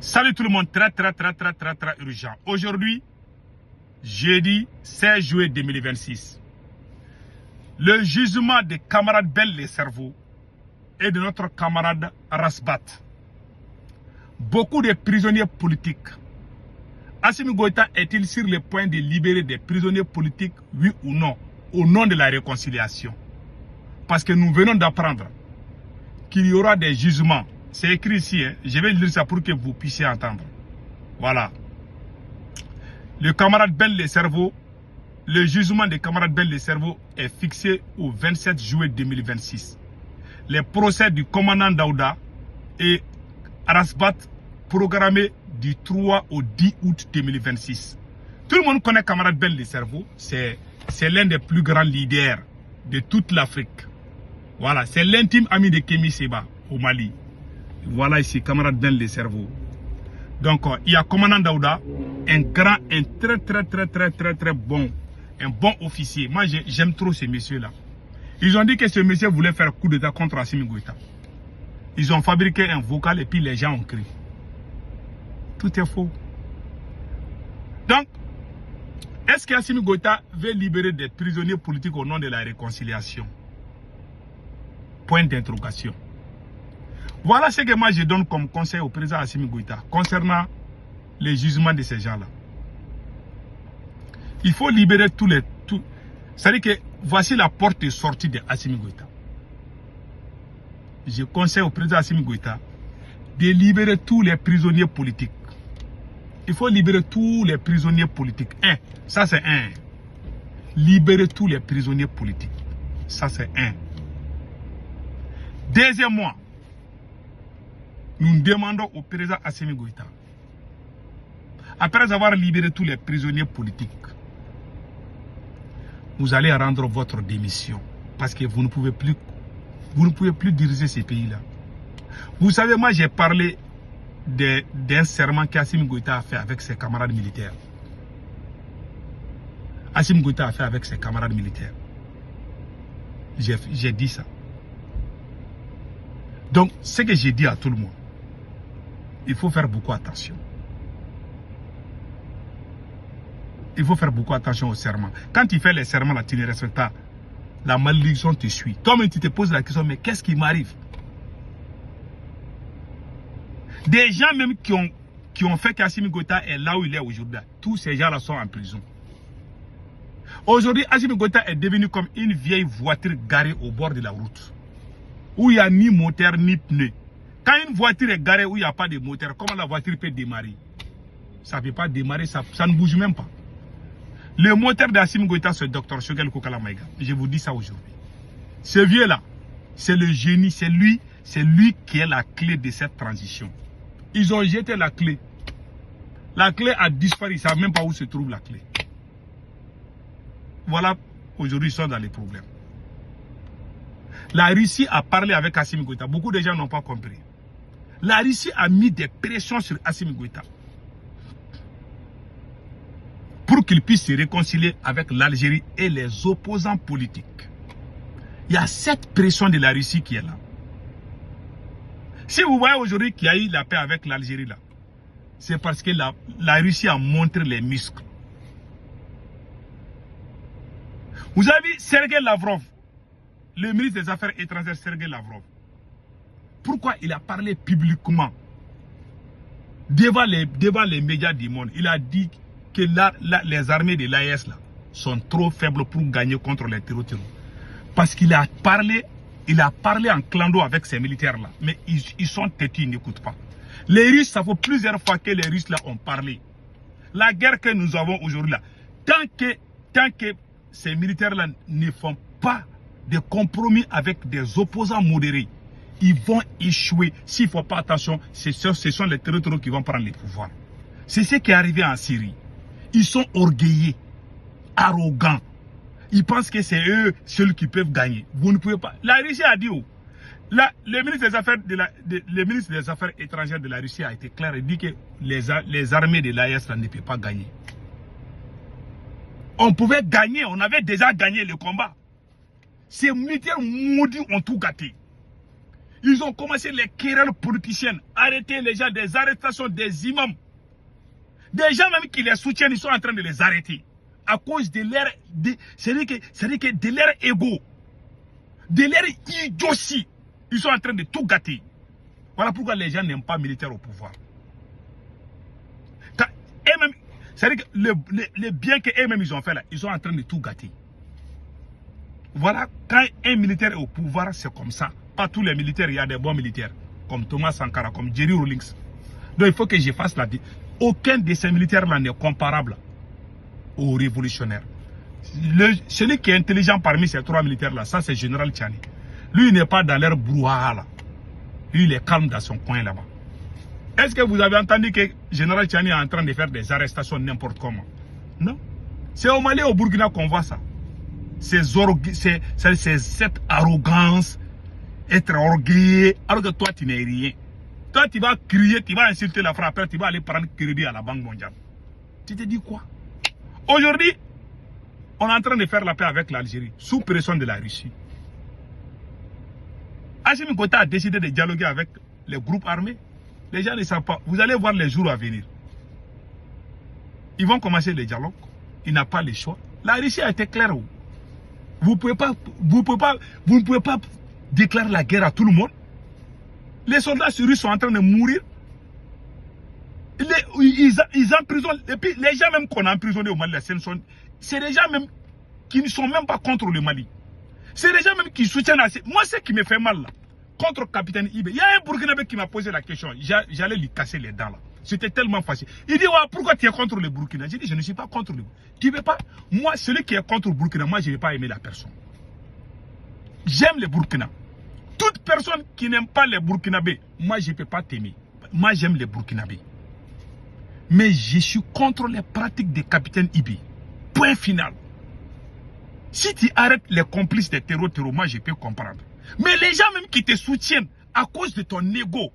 Salut tout le monde, très urgent. Aujourd'hui, jeudi 16 juillet 2026, le jugement des camarades Bell les cerveaux et de notre camarade Rasbat. Beaucoup de prisonniers politiques. Assimi Goïta est-il sur le point de libérer des prisonniers politiques, oui ou non, au nom de la réconciliation? Parce que nous venons d'apprendre qu'il y aura des jugements. C'est écrit ici, hein. Je vais lire ça pour que vous puissiez entendre. Voilà. Le camarade Bell les cerveaux, le jugement des camarades Bell les cerveaux est fixé au 27 juillet 2026. Les procès du commandant Daouda et Rasbat programmés du 3 au 10 août 2026. Tout le monde connaît camarade Bell les cerveaux. C'est l'un des plus grands leaders de toute l'Afrique. Voilà, c'est l'intime ami de Kémi Séba au Mali. Voilà ici, camarade Bell les cerveaux. Donc, il y a commandant Daouda, un très bon, un bon officier. Moi, j'aime trop ces messieurs-là. Ils ont dit que ce monsieur voulait faire coup d'état contre Assimi Goïta. Ils ont fabriqué un vocal et puis les gens ont crié. Tout est faux. Donc, est-ce qu'Assimi Goïta veut libérer des prisonniers politiques au nom de la réconciliation? Point d'interrogation. Voilà ce que moi je donne comme conseil au président Assimi Goïta concernant les jugements de ces gens-là. Il faut libérer tous les... C'est-à-dire que voici la porte de sortie de Assimi Goïta. Je conseille au président Assimi Goïta de libérer tous les prisonniers politiques. Il faut libérer tous les prisonniers politiques. Ça c'est un. Libérer tous les prisonniers politiques. Ça c'est un. Deuxièmement, nous demandons au président Assimi Goïta, après avoir libéré tous les prisonniers politiques, vous allez rendre votre démission parce que vous ne pouvez plus diriger ces pays-là. Vous savez, moi j'ai parlé d'un serment qu'Assimi Goïta a fait avec ses camarades militaires. Assimi Goïta a fait avec ses camarades militaires. J'ai dit ça. Donc, ce que j'ai dit à tout le monde, il faut faire beaucoup attention. Il faut faire beaucoup attention aux serments. Quand tu fais les serments, là, tu ne respectes pas. La malédiction te suit. Toi-même, tu te poses la question, mais qu'est-ce qui m'arrive? Des gens même qui ont fait qu'Assimi Goïta est là où il est aujourd'hui. Tous ces gens-là sont en prison. Aujourd'hui, Assimi Goïta est devenu comme une vieille voiture garée au bord de la route. Où il n'y a ni moteur ni pneu. Quand une voiture est garée où il n'y a pas de moteur, comment la voiture peut démarrer? Ça ne peut pas démarrer, ça ne bouge même pas. Le moteur d'Assimi Goïta, c'est Dr Choguel Kokala Maïga. Je vous dis ça aujourd'hui. Ce vieux-là, c'est le génie, c'est lui qui est la clé de cette transition. Ils ont jeté la clé. La clé a disparu, ils ne savent même pas où se trouve la clé. Voilà, aujourd'hui, ils sont dans les problèmes. La Russie a parlé avec Assimi Goïta. Beaucoup de gens n'ont pas compris. La Russie a mis des pressions sur Assimi Goïta pour qu'il puisse se réconcilier avec l'Algérie et les opposants politiques. Il y a cette pression de la Russie qui est là. Si vous voyez aujourd'hui qu'il y a eu la paix avec l'Algérie là, c'est parce que la Russie a montré les muscles. Vous avez vu Sergei Lavrov, le ministre des Affaires étrangères Sergei Lavrov. Pourquoi il a parlé publiquement devant les médias du monde? Il a dit que les armées de l'AES sont trop faibles pour gagner contre les terroristes. Parce qu'il a parlé en clando avec ces militaires-là. Mais ils sont têtus, ils n'écoutent pas. Les Russes, ça fait plusieurs fois que les Russes là ont parlé. La guerre que nous avons aujourd'hui là, tant que ces militaires-là ne font pas de compromis avec des opposants modérés, ils vont échouer. S'il ne faut pas attention, ce sont les terroristes qui vont prendre le pouvoir. C'est ce qui est arrivé en Syrie. Ils sont orgueilleux, arrogants. Ils pensent que c'est eux ceux qui peuvent gagner. Vous ne pouvez pas. La Russie a dit où? Le ministre des Affaires étrangères de la Russie a été clair et dit que les armées de l'AES ne peuvent pas gagner. On pouvait gagner, on avait déjà gagné le combat. Ces militaires maudits ont tout gâté. Ils ont commencé les querelles politiciennes, arrêter les gens, des arrestations des imams. Des gens même qui les soutiennent, ils sont en train de les arrêter. À cause de leur, c'est-à-dire que de leur ego, de leur idiotie. Ils sont en train de tout gâter. Voilà pourquoi les gens n'aiment pas militaires au pouvoir. C'est-à-dire que le bien qu'eux-mêmes ils ont fait là, ils sont en train de tout gâter. Voilà, quand un militaire est au pouvoir, c'est comme ça. Pas tous les militaires, il y a des bons militaires. Comme Thomas Sankara, comme Jerry Rawlings. Donc il faut que je fasse la vie. Aucun de ces militaires-là n'est comparable aux révolutionnaires. Celui qui est intelligent parmi ces trois militaires-là, ça c'est Général Tchani. Lui, il n'est pas dans leur brouhaha là. Lui, il est calme dans son coin là-bas. Est-ce que vous avez entendu que Général Tchani est en train de faire des arrestations n'importe comment? Non. C'est au Mali et au Burkina qu'on voit ça. C'est cette arrogance, être orgueilleux, alors que toi, tu n'es rien. Toi, tu vas crier, tu vas insulter la frappe, après tu vas aller prendre crédit à la Banque mondiale. Tu te dis quoi? Aujourd'hui, on est en train de faire la paix avec l'Algérie, sous pression de la Russie. Assimi Goïta a décidé de dialoguer avec les groupes armés. Les gens ne savent pas. Vous allez voir les jours à venir. Ils vont commencer le dialogue. Il n'a pas le choix. La Russie a été claire. Vous ne pouvez pas déclarer la guerre à tout le monde. Les soldats russes sont en train de mourir. Ils emprisonnent. Et puis les gens même qu'on a emprisonnés au Mali, c'est des gens même qui ne sont même pas contre le Mali. C'est des gens même qui soutiennent assez. Moi, ce qui me fait mal là, contre le capitaine Ibé, il y a un Burkinabé qui m'a posé la question. J'allais lui casser les dents là. C'était tellement facile. Il dit, ouais, pourquoi tu es contre le Burkina? J'ai dit, je ne suis pas contre le Burkina. Tu ne veux pas? Moi, celui qui est contre le Burkina, moi, je ne vais pas aimer la personne. J'aime le Burkina. Toute personne qui n'aime pas les Burkinabés, moi, je ne peux pas t'aimer. Moi, j'aime les Burkinabés. Mais je suis contre les pratiques des capitaines Ibé. Point final. Si tu arrêtes les complices des terreaux, moi, je peux comprendre. Mais les gens même qui te soutiennent à cause de ton ego,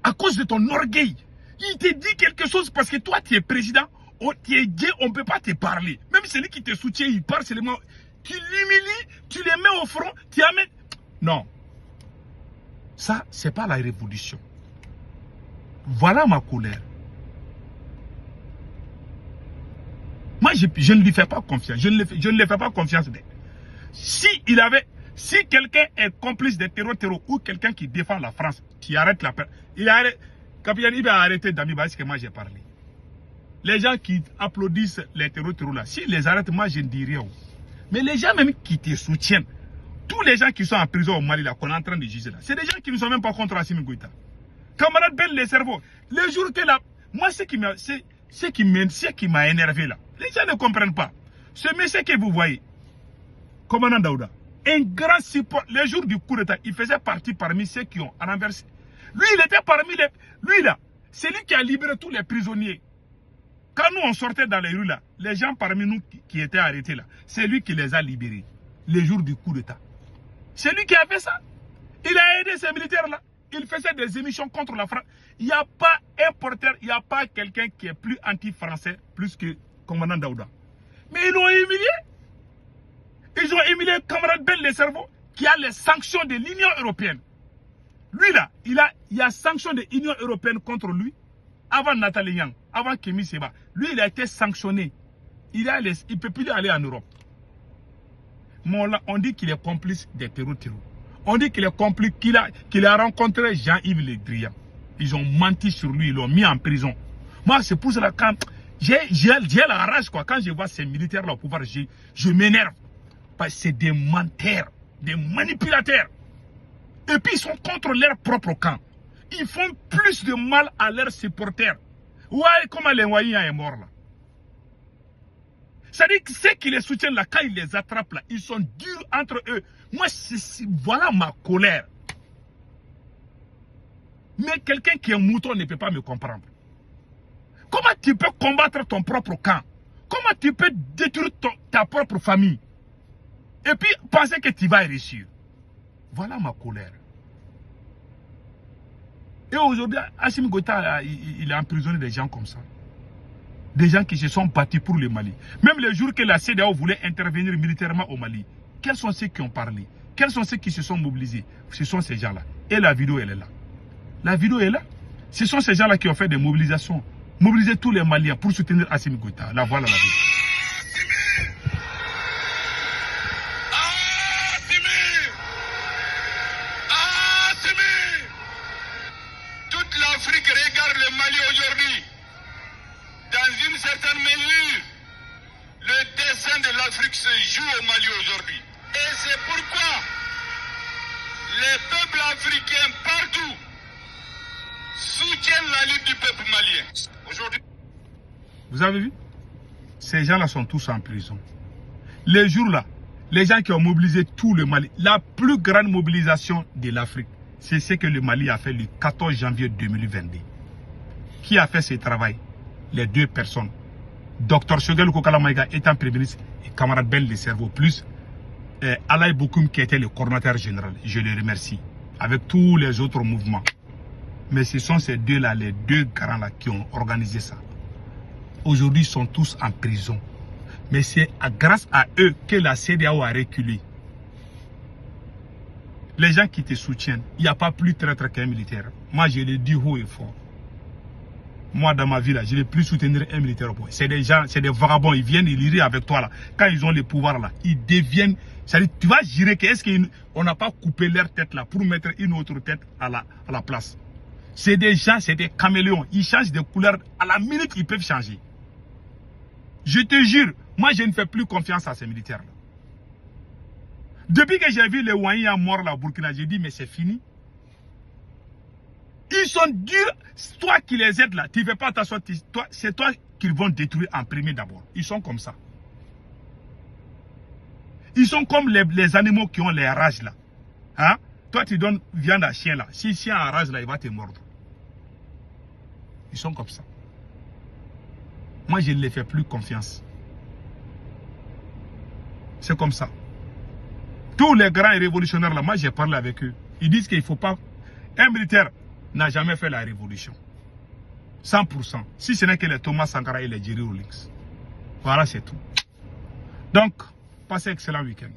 à cause de ton orgueil, il te dit quelque chose parce que toi, tu es président, tu es gay, on ne peut pas te parler. Même celui qui te soutient, il parle seulement. Tu l'humilies, tu les mets au front, tu amènes. Non. Ça, ce n'est pas la révolution. Voilà ma colère. Moi, je ne lui fais pas confiance. Je ne lui fais pas confiance. Si quelqu'un est complice de terreau ou quelqu'un qui défend la France, tu arrêtes la paix. Capitaine Ibé a arrêté d'Ami parce que moi j'ai parlé. Les gens qui applaudissent les terreaux là, s'ils les arrêtent, moi je ne dis rien. Mais les gens même qui te soutiennent, tous les gens qui sont en prison au Mali là, qu'on est en train de juger là, c'est des gens qui ne sont même pas contre Assimi Goïta. Camarade Ben les cerveaux, le jour que là, moi ce qui m'a énervé là, les gens ne comprennent pas. Ce monsieur que vous voyez, commandant Daouda, un grand support, le jour du coup d'état, il faisait partie parmi ceux qui ont renversé. Lui, il était parmi les... Lui là, c'est lui qui a libéré tous les prisonniers. Quand nous on sortait dans les rues là, les gens parmi nous qui étaient arrêtés là, c'est lui qui les a libérés. Le jour du coup d'état. C'est lui qui a fait ça. Il a aidé ces militaires là. Il faisait des émissions contre la France. Il n'y a pas un porteur, il n'y a pas quelqu'un qui est plus anti-français, plus que commandant Daouda. Mais ils l'ont humilié. Ils ont humilié le camarade Ben les cerveaux qui a les sanctions de l'Union européenne. Lui là, il y a sanctions de l'Union européenne contre lui avant Nathalie Yang, avant Kémy Seba. Lui, il a été sanctionné. Il ne peut plus aller en Europe. Mais on dit qu'il est complice des terreaux. On dit qu'il est complice, qu'il a rencontré Jean-Yves Le Drian. Ils ont menti sur lui, ils l'ont mis en prison. Moi, c'est pour cela que j'ai la rage quoi. Quand je vois ces militaires là au pouvoir, je m'énerve. Parce que c'est des menteurs, des manipulateurs. Et puis ils sont contre leur propre camp. Ils font plus de mal à leurs supporters. Ouais, comment les Waïens est mort là. C'est-à-dire que ceux qui les soutiennent là, quand ils les attrapent là, ils sont durs entre eux. Moi, voilà ma colère. Mais quelqu'un qui est un mouton ne peut pas me comprendre. Comment tu peux combattre ton propre camp? Comment tu peux détruire ta propre famille? Et puis penser que tu vas réussir. Voilà ma colère. Et aujourd'hui, Assimi Goïta, il a emprisonné des gens comme ça. Des gens qui se sont battus pour le Mali. Même le jour que la CEDEAO voulait intervenir militairement au Mali, quels sont ceux qui ont parlé? Quels sont ceux qui se sont mobilisés? Ce sont ces gens-là. Et la vidéo, elle est là. La vidéo est là. Ce sont ces gens-là qui ont fait des mobilisations. Mobiliser tous les Maliens pour soutenir Assimi Goïta. La voilà la vidéo. Toute l'Afrique regarde le Mali aujourd'hui. Dans une certaine mesure, le destin de l'Afrique se joue au Mali aujourd'hui. Et c'est pourquoi les peuples africains partout soutiennent la lutte du peuple malien. Aujourd'hui. Vous avez vu? Ces gens-là sont tous en prison. Les jours-là, les gens qui ont mobilisé tout le Mali, la plus grande mobilisation de l'Afrique, c'est ce que le Mali a fait le 14 janvier 2022. Qui a fait ce travail? Les deux personnes. Dr Choguel Kokalamaïga étant Premier ministre et camarade Bel de Cerveau, plus Alaï Bokoum qui était le coordinateur général. Je le remercie. Avec tous les autres mouvements. Mais ce sont ces deux-là, les deux grands-là qui ont organisé ça. Aujourd'hui, ils sont tous en prison. Mais c'est grâce à eux que la CEDEAO a reculé. Les gens qui te soutiennent, il n'y a pas plus traître qu'un militaire. Moi, je le dis haut et fort. Moi, dans ma vie, là, je n'ai plus soutenir un militaire. C'est des gens, c'est des vagabonds. Ils viennent, ils rient avec toi. Là. Quand ils ont les pouvoirs, là, ils deviennent... Tu vas jurer que est-ce qu'on n'a pas coupé leur tête là pour mettre une autre tête à la place. C'est des gens, c'est des caméléons. Ils changent de couleur. À la minute, ils peuvent changer. Je te jure, moi, je ne fais plus confiance à ces militaires-là. Depuis que j'ai vu les Ouaïa morts là au Burkina, j'ai dit, mais c'est fini. Ils sont durs. Toi qui les aides là, tu ne fais pas attention. C'est toi qu'ils vont détruire en premier d'abord. Ils sont comme ça. Ils sont comme les animaux qui ont les rages là. Hein? Toi, tu donnes viande à chien là. Si le chien a rage là, il va te mordre. Ils sont comme ça. Moi, je ne les fais plus confiance. C'est comme ça. Tous les grands révolutionnaires là, moi j'ai parlé avec eux. Ils disent qu'il ne faut pas... Un militaire n'a jamais fait la révolution. 100%. Si ce n'est que les Thomas Sankara et les Jerry Rawlings. Voilà, c'est tout. Donc, passez un excellent week-end.